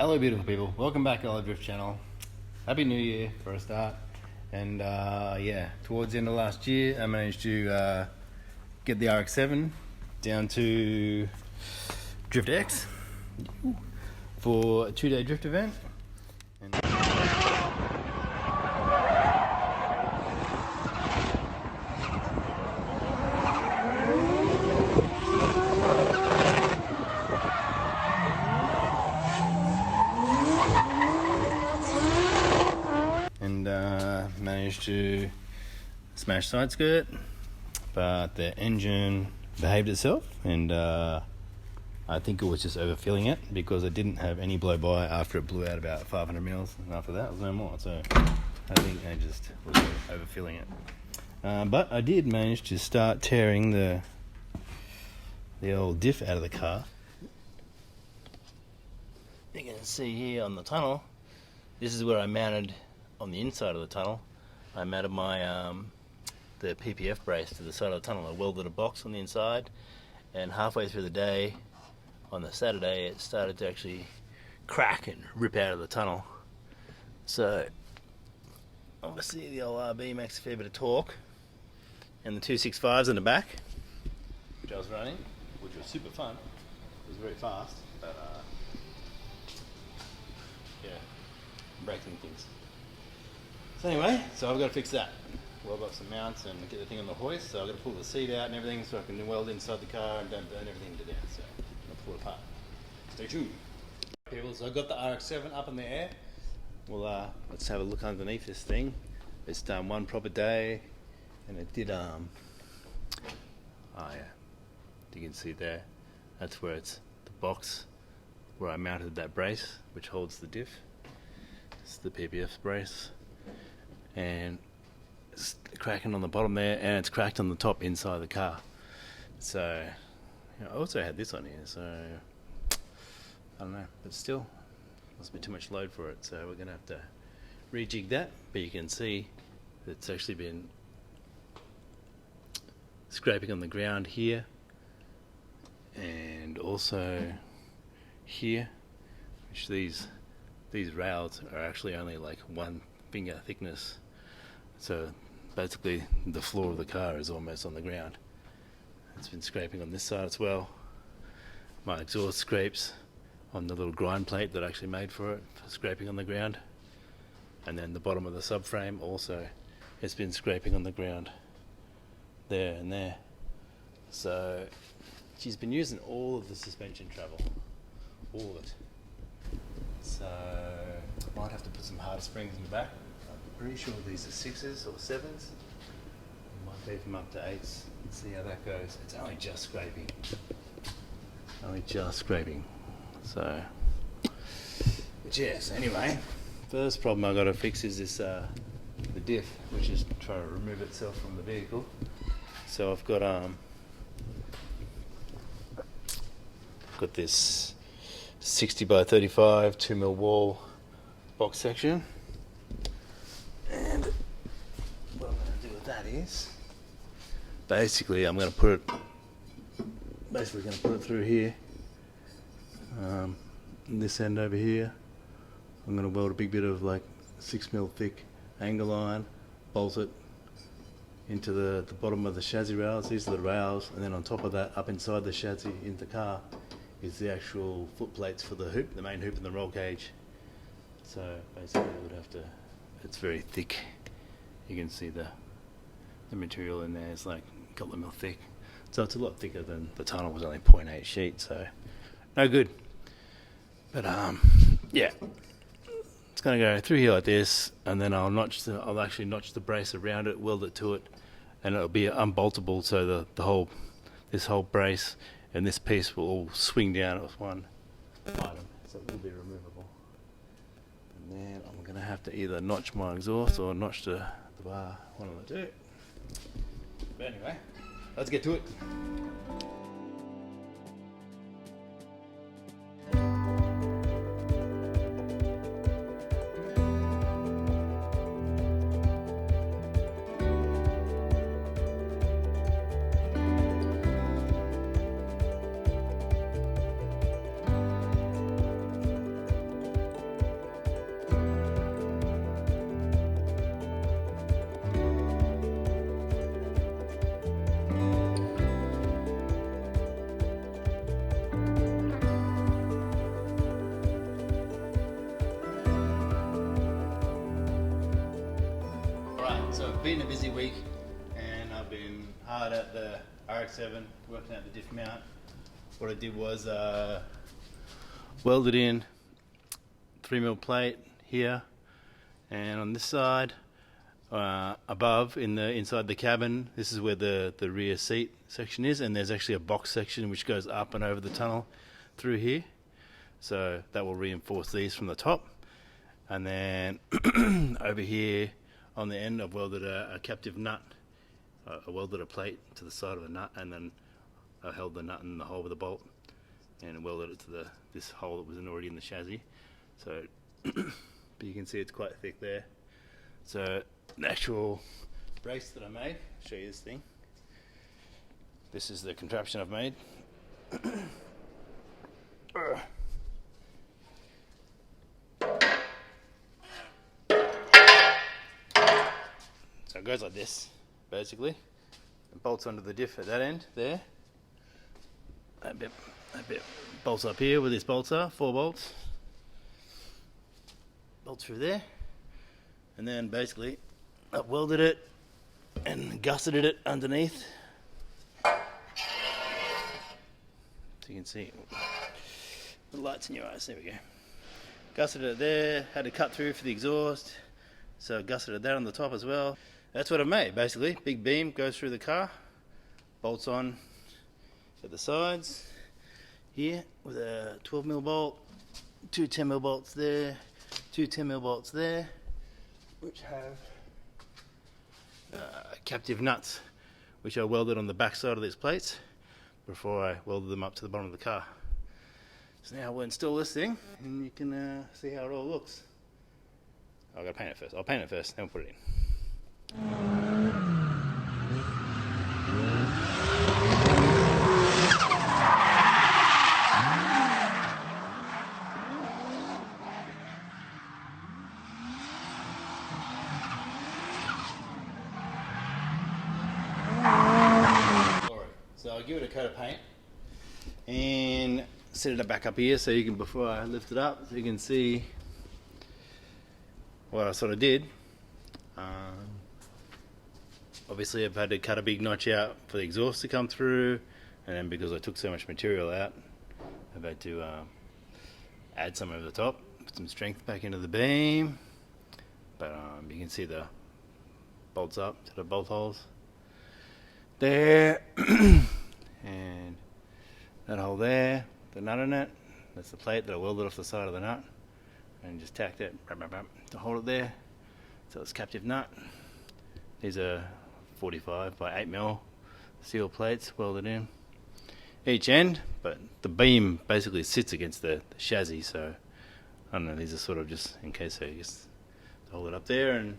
Hello beautiful people, welcome back to the Drift channel. Happy New Year for a start. And yeah, towards the end of last year I managed to get the rx7 down to Drift X for a 2-day drift event. And managed to smash side skirt, but the engine behaved itself, and I think it was just overfilling it because it didn't have any blow by after it blew out about 500 mils, and after that it was no more. So I think I just was overfilling it. But I did manage to start tearing the old diff out of the car. You can see here on the tunnel, this is where I mounted on the inside of the tunnel. I mounted my the PPF brace to the side of the tunnel. I welded a box on the inside, and halfway through the day, on the Saturday, it started to actually crack and rip out of the tunnel. So obviously the old RB makes a fair bit of torque, and the 265s in the back, which I was running, which was super fun. It was very fast, but yeah, breaking things. So anyway, so I've got to fix that. Weld up some mounts and get the thing on the hoist. So I've got to pull the seat out and everything so I can weld inside the car and don't burn everything to death. So I'll pull it apart. Stay tuned. People, so I've got the RX7 up in the air. Well, let's have a look underneath this thing. It's done one proper day, and it did oh yeah, you can see there, that's where it's the box where I mounted that brace which holds the diff. It's the PPF brace, and it's cracking on the bottom there, and it's cracked on the top inside the car. So you know, I also had this on here, so I don't know, but still must be too much load for it, so we're gonna have to rejig that. But you can see it's actually been scraping on the ground here and also here, which these rails are actually only like 1 finger thickness. So basically the floor of the car is almost on the ground. It's been scraping on this side as well. My exhaust scrapes on the little grind plate that I actually made for it, for scraping on the ground. And then the bottom of the subframe also has been scraping on the ground there and there. So she's been using all of the suspension travel, all of it. So I might have to put some harder springs in the back. I'm pretty sure these are 6s or 7s. Might beef them up to 8s and see how that goes. It's only just scraping. Only just scraping. So, but yes, anyway, first problem I got to fix is this the diff, which is trying to remove itself from the vehicle. So I've got this 60 by 35 2mm wall box section, and what I'm going to do with that is basically I'm going to put it through here, this end over here. I'm going to weld a big bit of like 6mm thick angle iron, bolt it into the bottom of the chassis rails. These are the rails, and then on top of that, up inside the chassis in the car, is the actual foot plates for the hoop, the main hoop and the roll cage. So basically we would have to, it's very thick. You can see the material in there is like a couple of mil thick. So it's a lot thicker than the tunnel was, only 0.8 sheet, so no good. But yeah, it's gonna go through here like this, and then I'll actually notch the brace around it, weld it to it, and it'll be unboltable, so this whole brace and this piece will all swing down as one item, so it will be removable. And then I'm going to have to either notch my exhaust or notch the bar, one of the two. But anyway, let's get to it. Alright, so it's been a busy week and I've been hard at the rx7 working out the diff mount. What I did was welded in 3mm plate here, and on this side above inside the cabin, this is where the rear seat section is, and there's actually a box section which goes up and over the tunnel through here, so that will reinforce these from the top. And then over here on the end I've welded a captive nut. I welded a plate to the side of the nut, and then I held the nut in the hole with a bolt and welded it to this hole that was already in the chassis. So but you can see it's quite thick there. So the actual brace that I made, I'll show you this thing. This is the contraption I've made. So it goes like this, basically. It bolts onto the diff at that end there. That bit bolts up here where these bolts are, 4 bolts. Bolts through there. And then basically I've welded it and gusseted it underneath. So you can see the lights in your eyes, there we go. Gusseted it there, had to cut through for the exhaust. So gusseted that on the top as well. That's what I've made, basically. Big beam goes through the car, bolts on at the sides here with a 12mm bolt, 2 10mm bolts there, 2 10mm bolts there, which have captive nuts, which I welded on the back side of these plates before I welded them up to the bottom of the car. So now we'll install this thing and you can see how it all looks. I've got to paint it first. I'll paint it first, then we'll put it in. So I'll give it a coat of paint and set it back up here so you can, before I lift it up, so you can see what I sort of did. Obviously I've had to cut a big notch out for the exhaust to come through, and then because I took so much material out, I've had to add some over the top, put some strength back into the beam. But you can see the bolts up to the bolt holes there. And that hole there, the nut in it, that's the plate that I welded off the side of the nut and just tacked it to hold it there. So it's captive nut. These are 45 by 8mm steel plates welded in each end, but the beam basically sits against the chassis, so I don't know, these are sort of just in case I just hold it up there and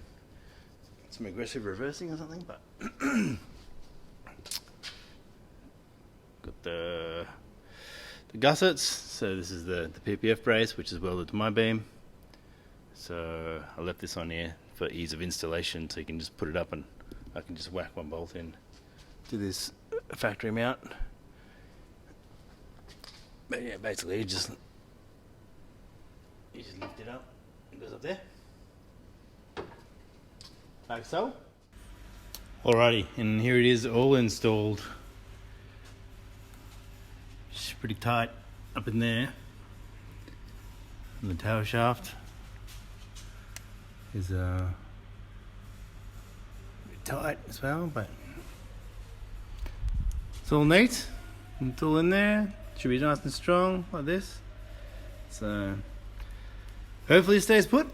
some aggressive reversing or something. But got the gussets. So this is the PPF brace, which is welded to my beam. So I left this on here for ease of installation, so you can just put it up and I can just whack one bolt in to this factory mount. But yeah, basically you just lift it up, it goes up there, like so. Alrighty, and here it is all installed. It's pretty tight up in there. And the tower shaft is tight as well, but it's all neat. It's all in there. Should be nice and strong like this. So hopefully it stays put.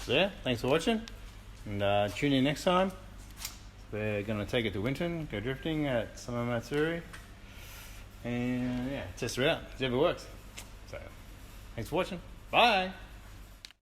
So yeah, thanks for watching, and tune in next time. We're going to take it to Winton, go drifting at Summer Matsuri, and yeah, test her out, see if it works. So thanks for watching. Bye.